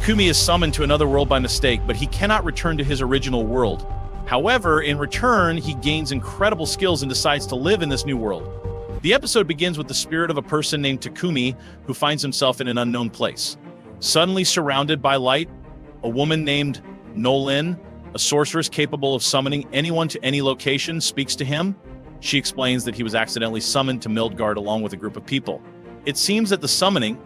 Takumi is summoned to another world by mistake, but he cannot return to his original world. However, in return, he gains incredible skills and decides to live in this new world. The episode begins with the spirit of a person named Takumi who finds himself in an unknown place. Suddenly surrounded by light, a woman named Nolan, a sorceress capable of summoning anyone to any location, speaks to him. She explains that he was accidentally summoned to Midgard along with a group of people. It seems that the summoning,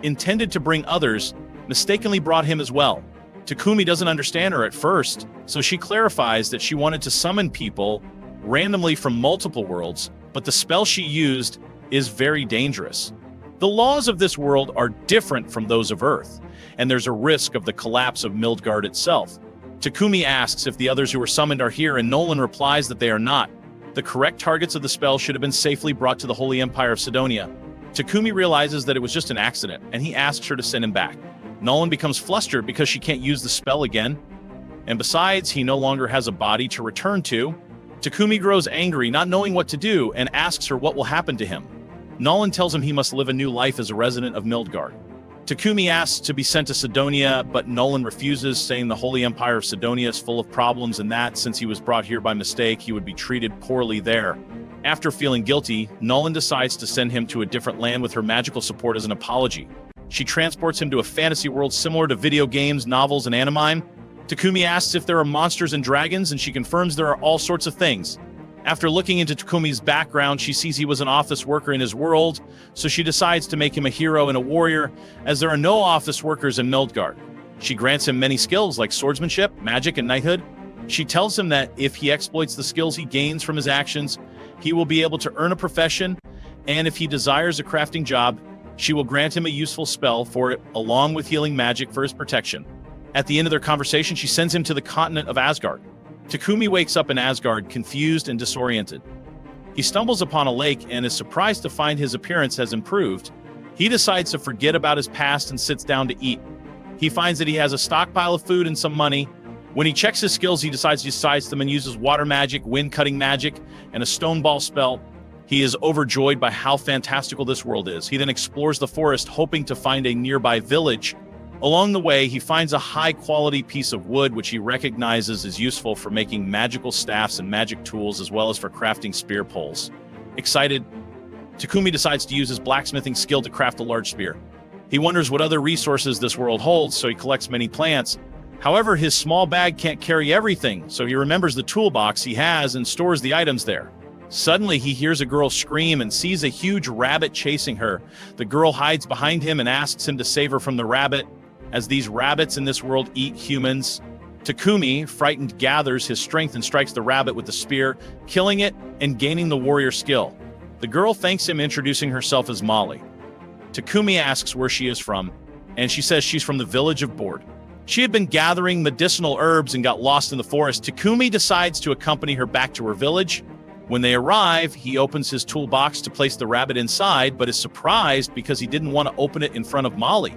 intended to bring others, mistakenly brought him as well. Takumi doesn't understand her at first, so she clarifies that she wanted to summon people randomly from multiple worlds, but the spell she used is very dangerous. The laws of this world are different from those of Earth, and there's a risk of the collapse of Midgard itself. Takumi asks if the others who were summoned are here, and Nolan replies that they are not. The correct targets of the spell should have been safely brought to the Holy Empire of Sidonia. Takumi realizes that it was just an accident, and he asks her to send him back. Nolan becomes flustered because she can't use the spell again, and besides, he no longer has a body to return to. Takumi grows angry, not knowing what to do, and asks her what will happen to him. Nolan tells him he must live a new life as a resident of Midgard. Takumi asks to be sent to Sidonia, but Nolan refuses, saying the Holy Empire of Sidonia is full of problems and that, since he was brought here by mistake, he would be treated poorly there. After feeling guilty, Nolan decides to send him to a different land with her magical support as an apology. She transports him to a fantasy world similar to video games, novels, and anime. Takumi asks if there are monsters and dragons, and she confirms there are all sorts of things. After looking into Takumi's background, she sees he was an office worker in his world, so she decides to make him a hero and a warrior, as there are no office workers in Midgard. She grants him many skills like swordsmanship, magic, and knighthood. She tells him that if he exploits the skills he gains from his actions, he will be able to earn a profession, and if he desires a crafting job, she will grant him a useful spell for it, along with healing magic for his protection. At the end of their conversation, she sends him to the continent of Asgard. Takumi wakes up in Asgard, confused and disoriented. He stumbles upon a lake and is surprised to find his appearance has improved. He decides to forget about his past and sits down to eat. He finds that he has a stockpile of food and some money. When he checks his skills, he decides to size them and uses water magic, wind-cutting magic, and a stone ball spell. He is overjoyed by how fantastical this world is. He then explores the forest, hoping to find a nearby village. Along the way, he finds a high-quality piece of wood which he recognizes is useful for making magical staffs and magic tools, as well as for crafting spear poles. Excited, Takumi decides to use his blacksmithing skill to craft a large spear. He wonders what other resources this world holds, so he collects many plants. However, his small bag can't carry everything, so he remembers the toolbox he has and stores the items there. Suddenly, he hears a girl scream and sees a huge rabbit chasing her. The girl hides behind him and asks him to save her from the rabbit, as these rabbits in this world eat humans. Takumi, frightened, gathers his strength and strikes the rabbit with the spear, killing it and gaining the warrior skill. The girl thanks him, introducing herself as Molly. Takumi asks where she is from, and she says she's from the village of Board. She had been gathering medicinal herbs and got lost in the forest. Takumi decides to accompany her back to her village. When they arrive, he opens his toolbox to place the rabbit inside, but is surprised because he didn't want to open it in front of Molly.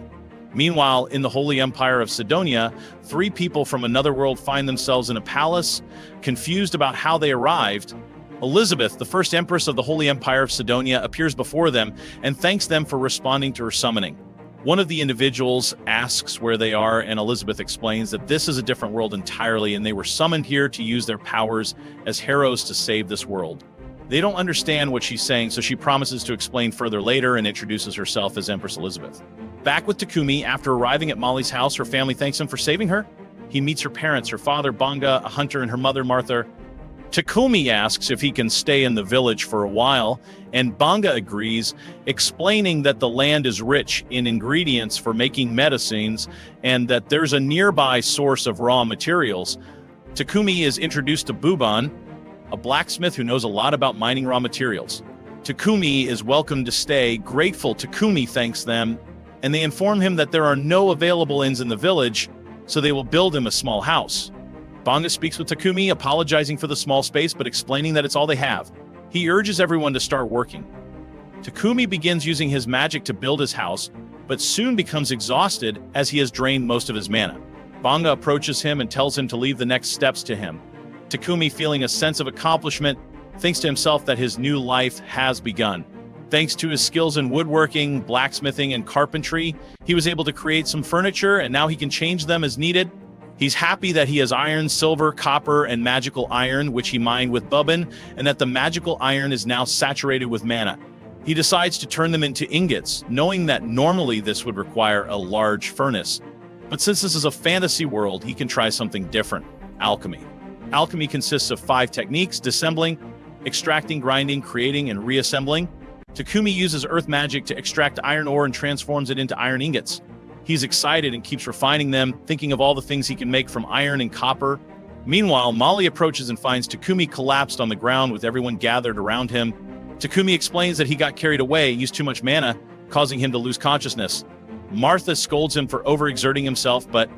Meanwhile, in the Holy Empire of Sidonia, 3 people from another world find themselves in a palace, confused about how they arrived. Elizabeth, the first empress of the Holy Empire of Sidonia, appears before them and thanks them for responding to her summoning. One of the individuals asks where they are, and Elizabeth explains that this is a different world entirely, and they were summoned here to use their powers as heroes to save this world. They don't understand what she's saying, so she promises to explain further later and introduces herself as Empress Elizabeth. Back with Takumi, after arriving at Molly's house, her family thanks him for saving her. He meets her parents, her father, Banga, a hunter, and her mother, Martha. Takumi asks if he can stay in the village for a while, and Banga agrees, explaining that the land is rich in ingredients for making medicines and that there's a nearby source of raw materials. Takumi is introduced to Buban, a blacksmith who knows a lot about mining raw materials. Takumi is welcome to stay. Grateful, Takumi thanks them, and they inform him that there are no available inns in the village, so they will build him a small house. Banga speaks with Takumi, apologizing for the small space, but explaining that it's all they have. He urges everyone to start working. Takumi begins using his magic to build his house, but soon becomes exhausted as he has drained most of his mana. Banga approaches him and tells him to leave the next steps to him. Takumi, feeling a sense of accomplishment, thinks to himself that his new life has begun. Thanks to his skills in woodworking, blacksmithing, and carpentry, he was able to create some furniture, and now he can change them as needed. He's happy that he has iron, silver, copper, and magical iron, which he mined with Bubbin, and that the magical iron is now saturated with mana. He decides to turn them into ingots, knowing that normally this would require a large furnace. But since this is a fantasy world, he can try something different: alchemy. Alchemy consists of 5 techniques: dissembling, extracting, grinding, creating, and reassembling. Takumi uses earth magic to extract iron ore and transforms it into iron ingots. He's excited and keeps refining them, thinking of all the things he can make from iron and copper. Meanwhile, Molly approaches and finds Takumi collapsed on the ground with everyone gathered around him. Takumi explains that he got carried away, used too much mana, causing him to lose consciousness. Martha scolds him for overexerting himself, but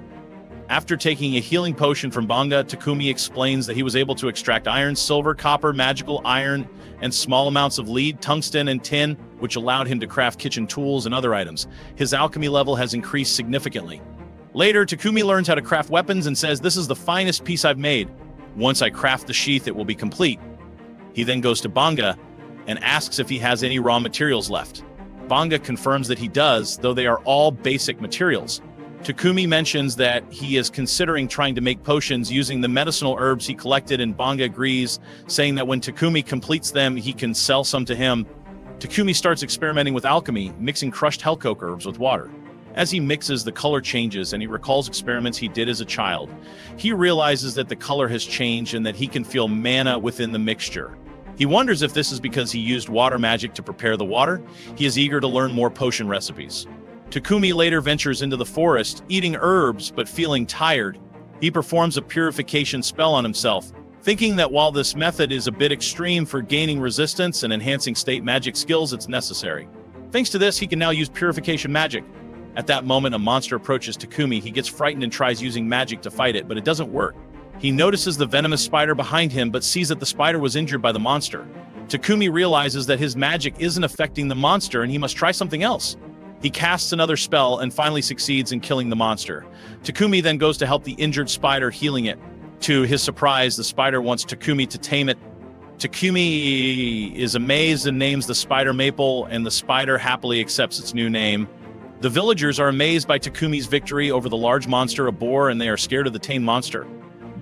after taking a healing potion from Banga, Takumi explains that he was able to extract iron, silver, copper, magical iron, and small amounts of lead, tungsten, and tin, which allowed him to craft kitchen tools and other items. His alchemy level has increased significantly. Later, Takumi learns how to craft weapons and says, "This is the finest piece I've made. Once I craft the sheath, it will be complete." He then goes to Banga and asks if he has any raw materials left. Banga confirms that he does, though they are all basic materials. Takumi mentions that he is considering trying to make potions using the medicinal herbs he collected, and Banga agrees, saying that when Takumi completes them, he can sell some to him. Takumi starts experimenting with alchemy, mixing crushed hellcoke herbs with water. As he mixes, the color changes, and he recalls experiments he did as a child. He realizes that the color has changed and that he can feel mana within the mixture. He wonders if this is because he used water magic to prepare the water. He is eager to learn more potion recipes. Takumi later ventures into the forest, eating herbs but feeling tired. He performs a purification spell on himself, thinking that while this method is a bit extreme for gaining resistance and enhancing state magic skills, it's necessary. Thanks to this, he can now use purification magic. At that moment, a monster approaches Takumi. He gets frightened and tries using magic to fight it, but it doesn't work. He notices the venomous spider behind him, but sees that the spider was injured by the monster. Takumi realizes that his magic isn't affecting the monster and he must try something else. He casts another spell and finally succeeds in killing the monster. Takumi then goes to help the injured spider, healing it. To his surprise, the spider wants Takumi to tame it. Takumi is amazed and names the spider Maple, and the spider happily accepts its new name. The villagers are amazed by Takumi's victory over the large monster, a boar, and they are scared of the tame monster.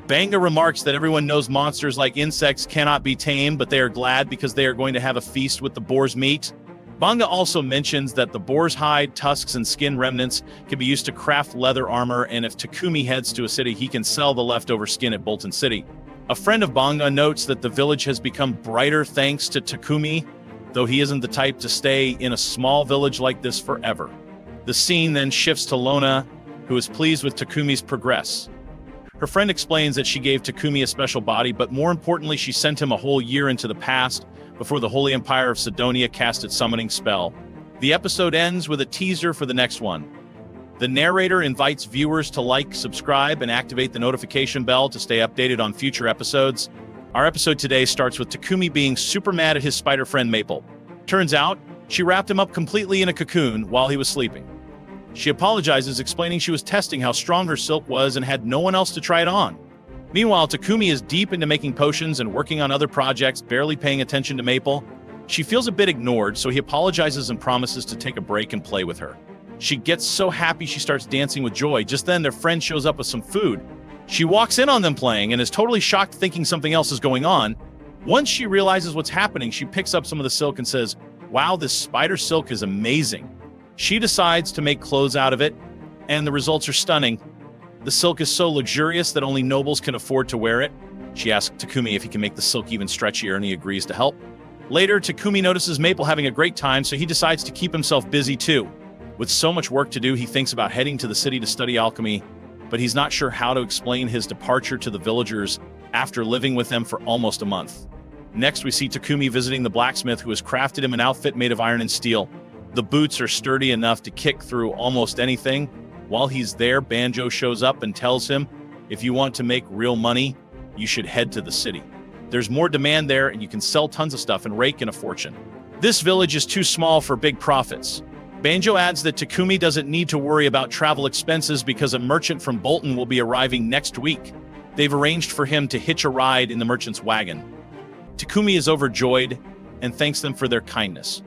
Banga remarks that everyone knows monsters like insects cannot be tamed, but they are glad because they are going to have a feast with the boar's meat. Banga also mentions that the boar's hide, tusks, and skin remnants can be used to craft leather armor, and if Takumi heads to a city, he can sell the leftover skin at Bolton City. A friend of Banga notes that the village has become brighter thanks to Takumi, though he isn't the type to stay in a small village like this forever. The scene then shifts to Lona, who is pleased with Takumi's progress. Her friend explains that she gave Takumi a special body, but more importantly, she sent him a whole year into the past before the Holy Empire of Sidonia cast its summoning spell. The episode ends with a teaser for the next one. The narrator invites viewers to like, subscribe, and activate the notification bell to stay updated on future episodes. Our episode today starts with Takumi being super mad at his spider friend Maple. Turns out, she wrapped him up completely in a cocoon while he was sleeping. She apologizes, explaining she was testing how strong her silk was and had no one else to try it on. Meanwhile, Takumi is deep into making potions and working on other projects, barely paying attention to Maple. She feels a bit ignored, so he apologizes and promises to take a break and play with her. She gets so happy she starts dancing with joy. Just then, their friend shows up with some food. She walks in on them playing and is totally shocked, thinking something else is going on. Once she realizes what's happening, she picks up some of the silk and says, "Wow, this spider silk is amazing." She decides to make clothes out of it, and the results are stunning. The silk is so luxurious that only nobles can afford to wear it. She asks Takumi if he can make the silk even stretchier, and he agrees to help. Later, Takumi notices Maple having a great time, so he decides to keep himself busy too. With so much work to do, he thinks about heading to the city to study alchemy, but he's not sure how to explain his departure to the villagers after living with them for almost a month. Next, we see Takumi visiting the blacksmith who has crafted him an outfit made of iron and steel. The boots are sturdy enough to kick through almost anything. While he's there, Banjo shows up and tells him, if you want to make real money, you should head to the city. There's more demand there, and you can sell tons of stuff and rake in a fortune. This village is too small for big profits. Banjo adds that Takumi doesn't need to worry about travel expenses because a merchant from Bolton will be arriving next week. They've arranged for him to hitch a ride in the merchant's wagon. Takumi is overjoyed and thanks them for their kindness.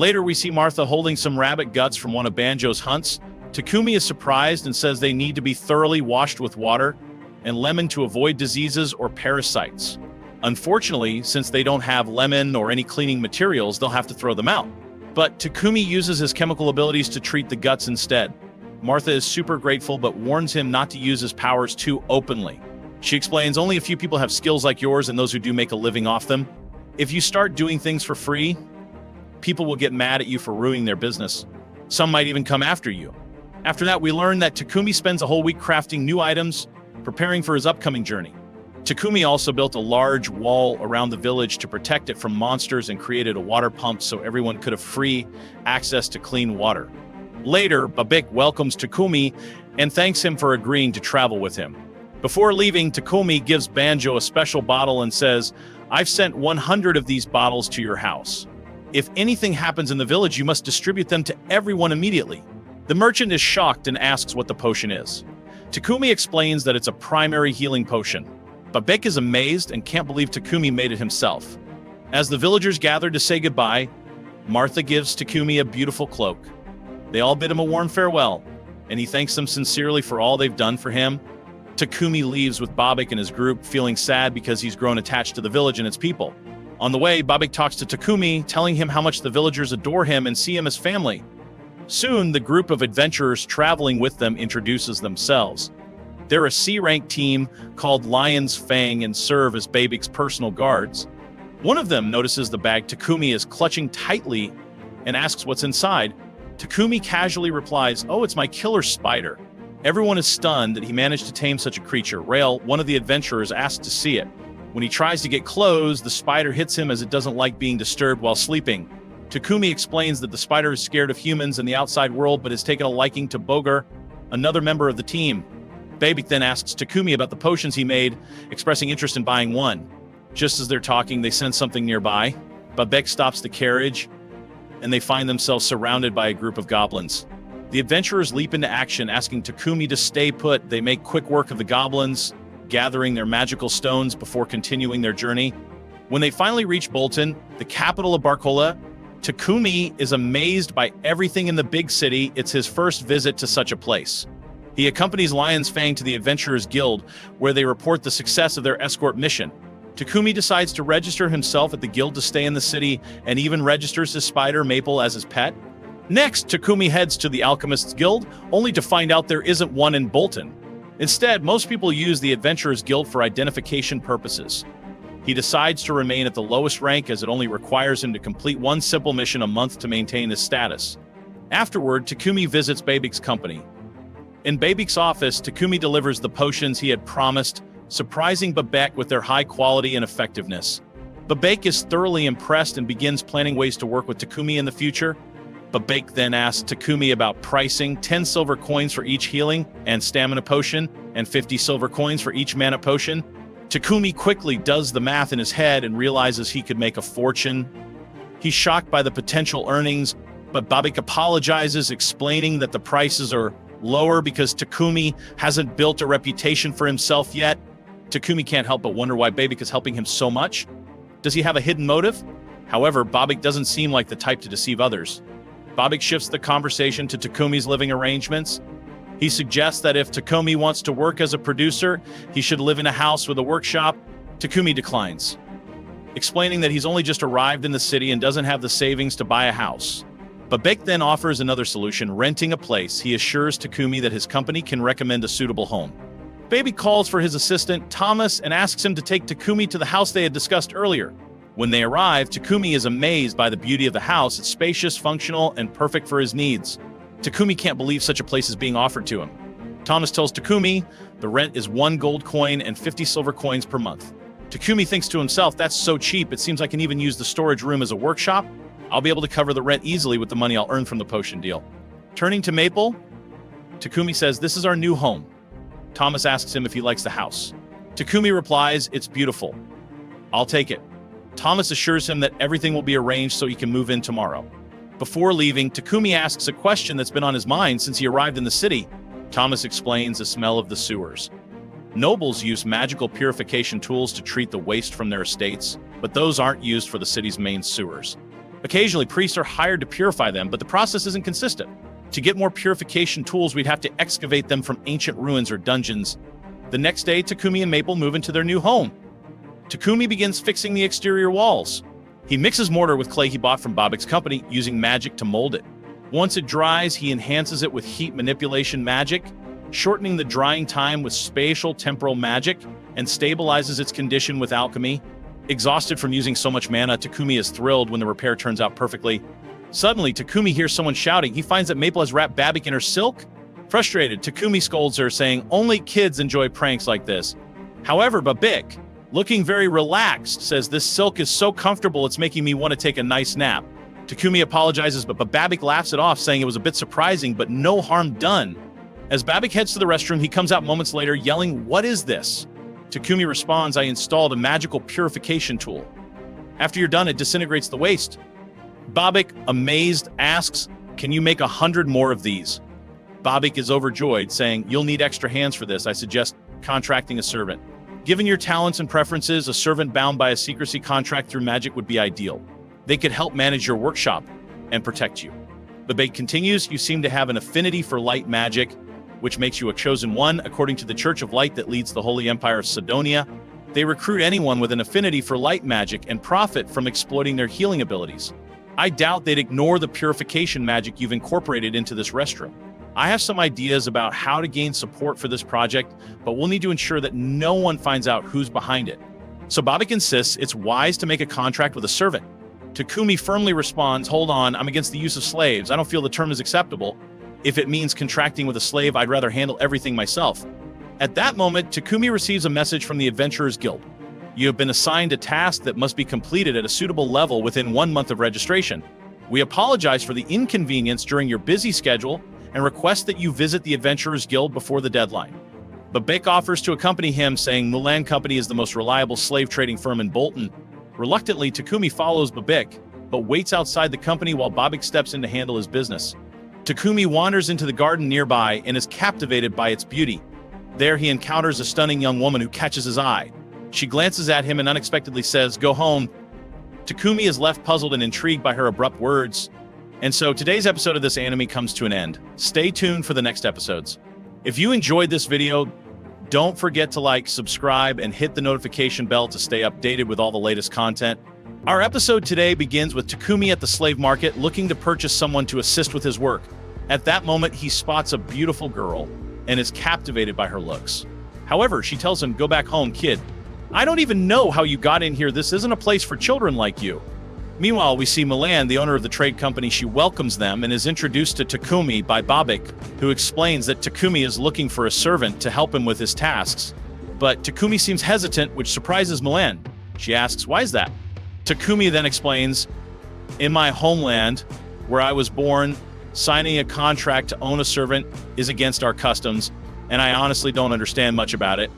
Later, we see Martha holding some rabbit guts from one of Banjo's hunts. Takumi is surprised and says they need to be thoroughly washed with water and lemon to avoid diseases or parasites. Unfortunately, since they don't have lemon or any cleaning materials, they'll have to throw them out. But Takumi uses his chemical abilities to treat the guts instead. Martha is super grateful but warns him not to use his powers too openly. She explains only a few people have skills like yours and those who do make a living off them. If you start doing things for free, people will get mad at you for ruining their business. Some might even come after you. After that, we learn that Takumi spends a whole week crafting new items, preparing for his upcoming journey. Takumi also built a large wall around the village to protect it from monsters and created a water pump so everyone could have free access to clean water. Later, Babik welcomes Takumi and thanks him for agreeing to travel with him. Before leaving, Takumi gives Banjo a special bottle and says, "I've sent 100 of these bottles to your house. If anything happens in the village, you must distribute them to everyone immediately." The merchant is shocked and asks what the potion is. Takumi explains that it's a primary healing potion. Babik is amazed and can't believe Takumi made it himself. As the villagers gather to say goodbye, Martha gives Takumi a beautiful cloak. They all bid him a warm farewell, and he thanks them sincerely for all they've done for him. Takumi leaves with Babik and his group, feeling sad because he's grown attached to the village and its people. On the way, Babik talks to Takumi, telling him how much the villagers adore him and see him as family. Soon, the group of adventurers traveling with them introduces themselves. They're a C-rank team called Lion's Fang and serve as Babik's personal guards. One of them notices the bag Takumi is clutching tightly and asks what's inside. Takumi casually replies, "Oh, it's my killer spider." Everyone is stunned that he managed to tame such a creature. Rael, one of the adventurers, asks to see it. When he tries to get close, the spider hits him as it doesn't like being disturbed while sleeping. Takumi explains that the spider is scared of humans and the outside world but has taken a liking to Boger, another member of the team. Babik then asks Takumi about the potions he made, expressing interest in buying one. Just as they're talking, they sense something nearby. Babik stops the carriage, and they find themselves surrounded by a group of goblins. The adventurers leap into action, asking Takumi to stay put. They make quick work of the goblins, gathering their magical stones before continuing their journey. When they finally reach Bolton, the capital of Barcola, Takumi is amazed by everything in the big city. It's his first visit to such a place. He accompanies Lion's Fang to the Adventurers Guild, where they report the success of their escort mission. Takumi decides to register himself at the guild to stay in the city and even registers his spider Maple as his pet. Next, Takumi heads to the Alchemists Guild, only to find out there isn't one in Bolton. Instead, most people use the Adventurers Guild for identification purposes. He decides to remain at the lowest rank as it only requires him to complete one simple mission a month to maintain his status. Afterward, Takumi visits Babik's company. In Babik's office, Takumi delivers the potions he had promised, surprising Babik with their high quality and effectiveness. Babik is thoroughly impressed and begins planning ways to work with Takumi in the future. Babik then asks Takumi about pricing: 10 silver coins for each healing and stamina potion, and 50 silver coins for each mana potion. Takumi quickly does the math in his head and realizes he could make a fortune. He's shocked by the potential earnings, but Babik apologizes, explaining that the prices are lower because Takumi hasn't built a reputation for himself yet. Takumi can't help but wonder why Babik is helping him so much. Does he have a hidden motive? However, Babik doesn't seem like the type to deceive others. Babik shifts the conversation to Takumi's living arrangements. He suggests that if Takumi wants to work as a producer, he should live in a house with a workshop. Takumi declines, explaining that he's only just arrived in the city and doesn't have the savings to buy a house. Babik then offers another solution: renting a place. He assures Takumi that his company can recommend a suitable home. Babik calls for his assistant, Thomas, and asks him to take Takumi to the house they had discussed earlier. When they arrive, Takumi is amazed by the beauty of the house. It's spacious, functional, and perfect for his needs. Takumi can't believe such a place is being offered to him. Thomas tells Takumi the rent is 1 gold coin and 50 silver coins per month. Takumi thinks to himself, that's so cheap, it seems I can even use the storage room as a workshop. I'll be able to cover the rent easily with the money I'll earn from the potion deal. Turning to Maple, Takumi says, this is our new home. Thomas asks him if he likes the house. Takumi replies, it's beautiful. I'll take it. Thomas assures him that everything will be arranged so he can move in tomorrow. Before leaving, Takumi asks a question that's been on his mind since he arrived in the city. Thomas explains the smell of the sewers. Nobles use magical purification tools to treat the waste from their estates, but those aren't used for the city's main sewers. Occasionally, priests are hired to purify them, but the process isn't consistent. To get more purification tools, we'd have to excavate them from ancient ruins or dungeons. The next day, Takumi and Maple move into their new home. Takumi begins fixing the exterior walls. He mixes mortar with clay he bought from Babik's company, using magic to mold it. Once it dries, he enhances it with heat manipulation magic, shortening the drying time with spatial temporal magic, and stabilizes its condition with alchemy. Exhausted from using so much mana, Takumi is thrilled when the repair turns out perfectly. Suddenly, Takumi hears someone shouting. He finds that Maple has wrapped Babik in her silk. Frustrated, Takumi scolds her, saying, "Only kids enjoy pranks like this." However, Babik, looking very relaxed, says, "This silk is so comfortable it's making me want to take a nice nap." Takumi apologizes, but Babik laughs it off, saying it was a bit surprising, but no harm done. As Babik heads to the restroom, he comes out moments later, yelling, "What is this?" Takumi responds, "I installed a magical purification tool. After you're done, it disintegrates the waste." Babik, amazed, asks, "Can you make 100 more of these?" Babik is overjoyed, saying, "You'll need extra hands for this. I suggest contracting a servant. Given your talents and preferences, a servant bound by a secrecy contract through magic would be ideal. They could help manage your workshop and protect you." Babik continues, "You seem to have an affinity for light magic, which makes you a chosen one, according to the Church of Light that leads the Holy Empire of Sidonia. They recruit anyone with an affinity for light magic and profit from exploiting their healing abilities. I doubt they'd ignore the purification magic you've incorporated into this restroom. I have some ideas about how to gain support for this project, but we'll need to ensure that no one finds out who's behind it." So Babik insists it's wise to make a contract with a servant. Takumi firmly responds, "Hold on, I'm against the use of slaves. I don't feel the term is acceptable. If it means contracting with a slave, I'd rather handle everything myself." At that moment, Takumi receives a message from the Adventurers Guild. "You have been assigned a task that must be completed at a suitable level within 1 month of registration. We apologize for the inconvenience during your busy schedule and request that you visit the Adventurers Guild before the deadline." Babik offers to accompany him, saying Mulan Company is the most reliable slave trading firm in Bolton. Reluctantly, Takumi follows Babik, but waits outside the company while Babik steps in to handle his business. Takumi wanders into the garden nearby and is captivated by its beauty. There he encounters a stunning young woman who catches his eye. She glances at him and unexpectedly says, "Go home." Takumi is left puzzled and intrigued by her abrupt words. And so today's episode of this anime comes to an end. Stay tuned for the next episodes. If you enjoyed this video, don't forget to like, subscribe, and hit the notification bell to stay updated with all the latest content. Our episode today begins with Takumi at the slave market looking to purchase someone to assist with his work. At that moment, he spots a beautiful girl and is captivated by her looks. However, she tells him, "Go back home, kid. I don't even know how you got in here. This isn't a place for children like you." Meanwhile, we see Milan, the owner of the trade company. She welcomes them and is introduced to Takumi by Babik, who explains that Takumi is looking for a servant to help him with his tasks. But Takumi seems hesitant, which surprises Milan. She asks, "Why is that?" Takumi then explains, "In my homeland, where I was born, signing a contract to own a servant is against our customs, and I honestly don't understand much about it."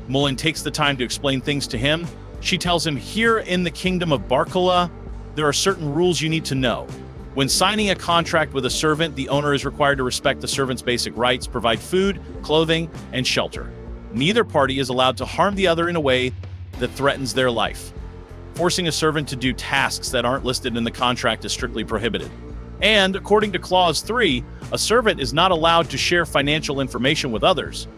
Milan takes the time to explain things to him. She tells him, "Here in the kingdom of Barkala, there are certain rules you need to know. When signing a contract with a servant, the owner is required to respect the servant's basic rights, provide food, clothing, and shelter. Neither party is allowed to harm the other in a way that threatens their life. Forcing a servant to do tasks that aren't listed in the contract is strictly prohibited. And according to Clause 3, a servant is not allowed to share financial information with others."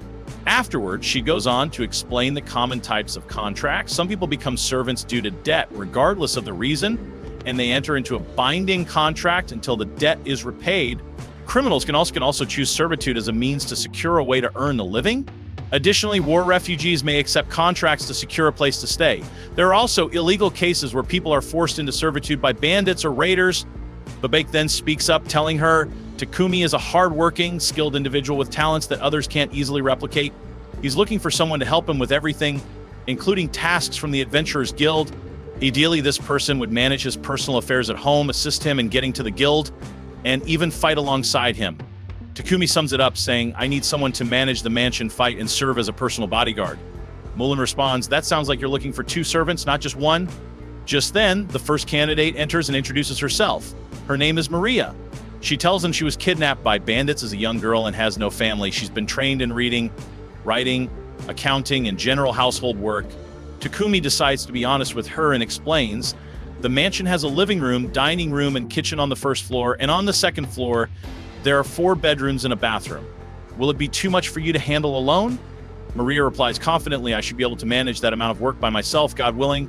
Afterwards, she goes on to explain the common types of contracts. Some people become servants due to debt, regardless of the reason, and they enter into a binding contract until the debt is repaid. Criminals can also choose servitude as a means to secure a way to earn a living. Additionally, war refugees may accept contracts to secure a place to stay. There are also illegal cases where people are forced into servitude by bandits or raiders. Babik then speaks up, telling her Takumi is a hard-working, skilled individual with talents that others can't easily replicate. He's looking for someone to help him with everything, including tasks from the Adventurers Guild. Ideally, this person would manage his personal affairs at home, assist him in getting to the guild, and even fight alongside him. Takumi sums it up, saying, "I need someone to manage the mansion fight and serve as a personal bodyguard." Mulan responds, "That sounds like you're looking for 2 servants, not just 1. Just then, the first candidate enters and introduces herself. Her name is Maria. She tells him she was kidnapped by bandits as a young girl and has no family. She's been trained in reading, writing, accounting, and general household work. Takumi decides to be honest with her and explains, The mansion has a living room, dining room, and kitchen on the first floor, and on the second floor, there are 4 bedrooms and a bathroom. Will it be too much for you to handle alone? Maria replies confidently, I should be able to manage that amount of work by myself, God willing.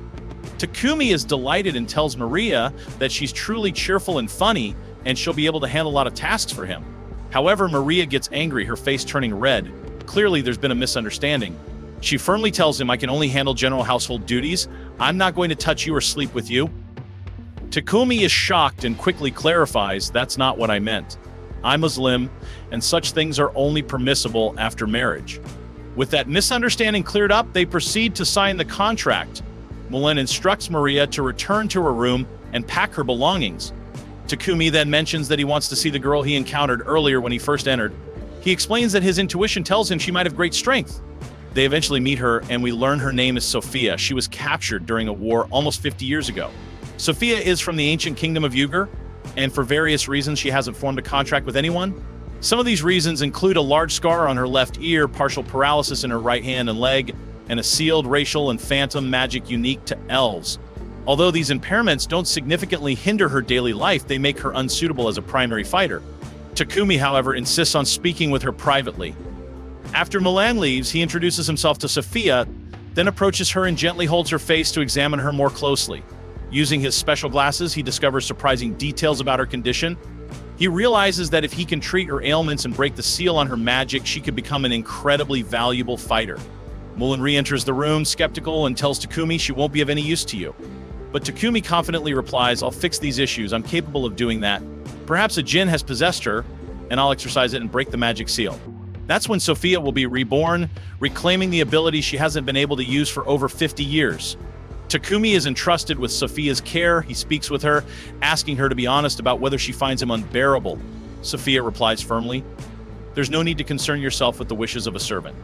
Takumi is delighted and tells Maria that she's truly cheerful and funny, and she'll be able to handle a lot of tasks for him. However, Maria gets angry, her face turning red. Clearly, there's been a misunderstanding. She firmly tells him, I can only handle general household duties. I'm not going to touch you or sleep with you. Takumi is shocked and quickly clarifies, that's not what I meant. I'm Muslim, and such things are only permissible after marriage. With that misunderstanding cleared up, they proceed to sign the contract. Mulan instructs Maria to return to her room and pack her belongings. Takumi then mentions that he wants to see the girl he encountered earlier when he first entered. He explains that his intuition tells him she might have great strength. They eventually meet her, and we learn her name is Sophia. She was captured during a war almost 50 years ago. Sophia is from the ancient kingdom of Uyghur, and for various reasons she hasn't formed a contract with anyone. Some of these reasons include a large scar on her left ear, partial paralysis in her right hand and leg, and a sealed racial and phantom magic unique to elves. Although these impairments don't significantly hinder her daily life, they make her unsuitable as a primary fighter. Takumi, however, insists on speaking with her privately. After Mulan leaves, he introduces himself to Sophia, then approaches her and gently holds her face to examine her more closely. Using his special glasses, he discovers surprising details about her condition. He realizes that if he can treat her ailments and break the seal on her magic, she could become an incredibly valuable fighter. Mulan re-enters the room, skeptical, and tells Takumi she won't be of any use to you. But Takumi confidently replies, I'll fix these issues, I'm capable of doing that. Perhaps a jinn has possessed her, and I'll exorcise it and break the magic seal. That's when Sophia will be reborn, reclaiming the ability she hasn't been able to use for over 50 years. Takumi is entrusted with Sophia's care. He speaks with her, asking her to be honest about whether she finds him unbearable. Sophia replies firmly, there's no need to concern yourself with the wishes of a servant.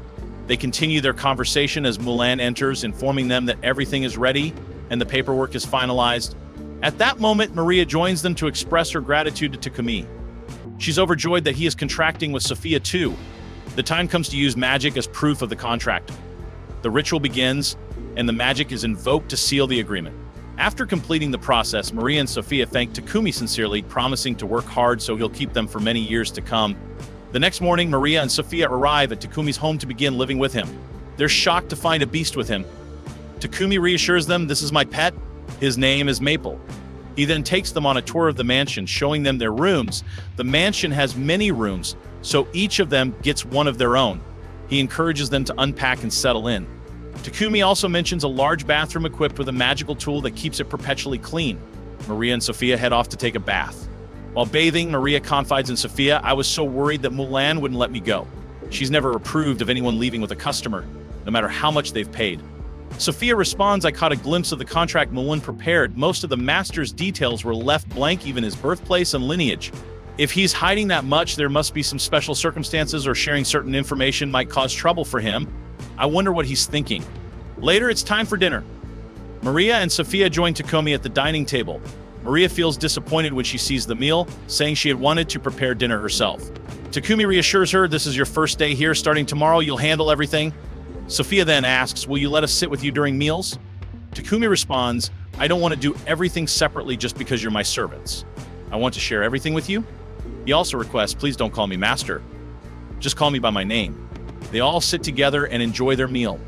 They continue their conversation as Mulan enters, informing them that everything is ready and the paperwork is finalized. At that moment, Maria joins them to express her gratitude to Takumi. She's overjoyed that he is contracting with Sophia too. The time comes to use magic as proof of the contract. The ritual begins, and the magic is invoked to seal the agreement. After completing the process, Maria and Sophia thank Takumi sincerely, promising to work hard so he'll keep them for many years to come. The next morning, Maria and Sophia arrive at Takumi's home to begin living with him. They're shocked to find a beast with him. Takumi reassures them, this is my pet. His name is Maple. He then takes them on a tour of the mansion, showing them their rooms. The mansion has many rooms, so each of them gets one of their own. He encourages them to unpack and settle in. Takumi also mentions a large bathroom equipped with a magical tool that keeps it perpetually clean. Maria and Sophia head off to take a bath. While bathing, Maria confides in Sophia, I was so worried that Mulan wouldn't let me go. She's never approved of anyone leaving with a customer, no matter how much they've paid. Sophia responds, I caught a glimpse of the contract Mulan prepared. Most of the master's details were left blank, even his birthplace and lineage. If he's hiding that much, there must be some special circumstances, or sharing certain information might cause trouble for him. I wonder what he's thinking. Later, it's time for dinner. Maria and Sophia join Takumi at the dining table. Maria feels disappointed when she sees the meal, saying she had wanted to prepare dinner herself. Takumi reassures her, this is your first day here. Starting tomorrow, you'll handle everything. Sophia then asks, will you let us sit with you during meals? Takumi responds, I don't want to do everything separately just because you're my servants. I want to share everything with you. He also requests, please don't call me master. Just call me by my name. They all sit together and enjoy their meal.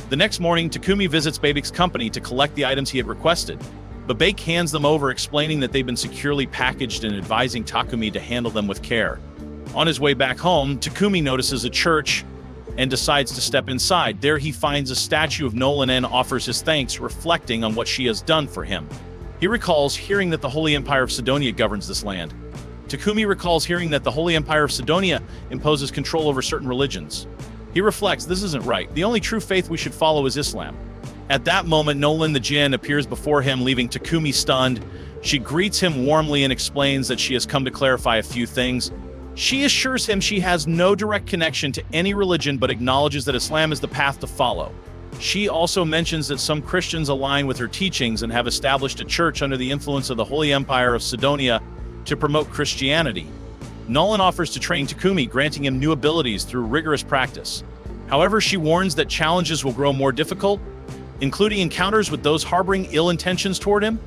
The next morning, Takumi visits Babek's company to collect the items he had requested. Babek hands them over, explaining that they've been securely packaged and advising Takumi to handle them with care. On his way back home, Takumi notices a church and decides to step inside. There he finds a statue of Nolan and offers his thanks, reflecting on what she has done for him. He recalls hearing that the Holy Empire of Sidonia governs this land. Takumi recalls hearing that the Holy Empire of Sidonia imposes control over certain religions. He reflects, this isn't right. The only true faith we should follow is Islam. At that moment, Nolan the Jinn appears before him, leaving Takumi stunned. She greets him warmly and explains that she has come to clarify a few things. She assures him she has no direct connection to any religion, but acknowledges that Islam is the path to follow. She also mentions that some Christians align with her teachings and have established a church under the influence of the Holy Empire of Sidonia to promote Christianity. Nolan offers to train Takumi, granting him new abilities through rigorous practice. However, she warns that challenges will grow more difficult, including encounters with those harboring ill intentions toward him.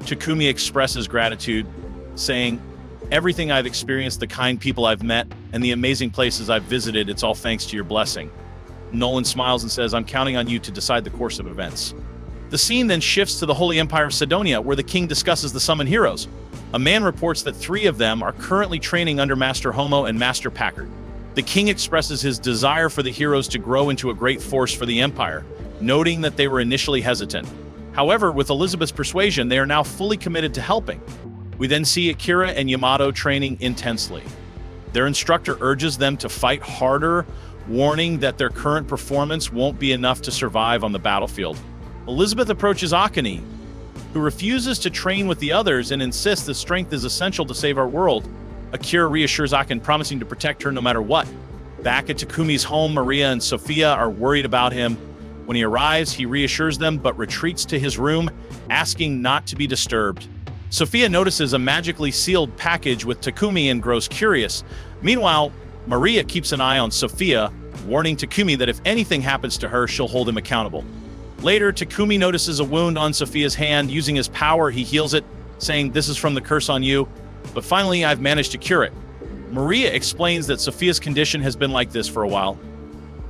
Takumi expresses gratitude, saying, "Everything I've experienced, the kind people I've met, and the amazing places I've visited, it's all thanks to your blessing." Nolan smiles and says, "I'm counting on you to decide the course of events." The scene then shifts to the Holy Empire of Sidonia, where the king discusses the summoned heroes. A man reports that 3 of them are currently training under Master Homo and Master Packard. The king expresses his desire for the heroes to grow into a great force for the Empire, noting that they were initially hesitant. However, with Elizabeth's persuasion, they are now fully committed to helping. We then see Akira and Yamato training intensely. Their instructor urges them to fight harder, warning that their current performance won't be enough to survive on the battlefield. Elizabeth approaches Akane, who refuses to train with the others and insists that strength is essential to save our world. Akira reassures Akane, promising to protect her no matter what. Back at Takumi's home, Maria and Sophia are worried about him. When he arrives, he reassures them but retreats to his room, asking not to be disturbed. Sophia notices a magically sealed package with Takumi and grows curious. Meanwhile, Maria keeps an eye on Sophia, warning Takumi that if anything happens to her, she'll hold him accountable. Later, Takumi notices a wound on Sophia's hand. Using his power, he heals it, saying, "This is from the curse on you, but finally I've managed to cure it." Maria explains that Sophia's condition has been like this for a while.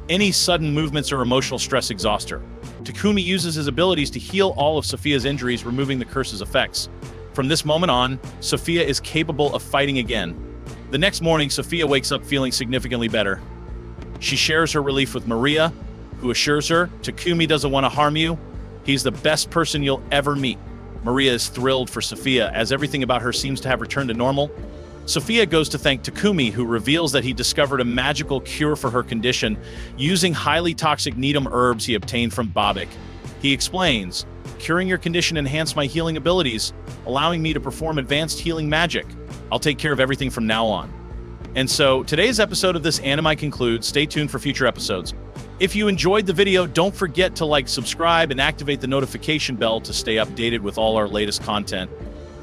Any sudden movements or emotional stress exhaust her. Takumi uses his abilities to heal all of Sophia's injuries, removing the curse's effects. From this moment on, Sophia is capable of fighting again. The next morning, Sophia wakes up feeling significantly better. She shares her relief with Maria, who assures her, "Takumi doesn't want to harm you. He's the best person you'll ever meet." Maria is thrilled for Sophia, as everything about her seems to have returned to normal. Sophia goes to thank Takumi, who reveals that he discovered a magical cure for her condition using highly toxic Needham herbs he obtained from Babik. He explains, "Curing your condition enhanced my healing abilities, allowing me to perform advanced healing magic. I'll take care of everything from now on." And so, today's episode of this anime concludes. Stay tuned for future episodes. If you enjoyed the video, don't forget to like, subscribe, and activate the notification bell to stay updated with all our latest content.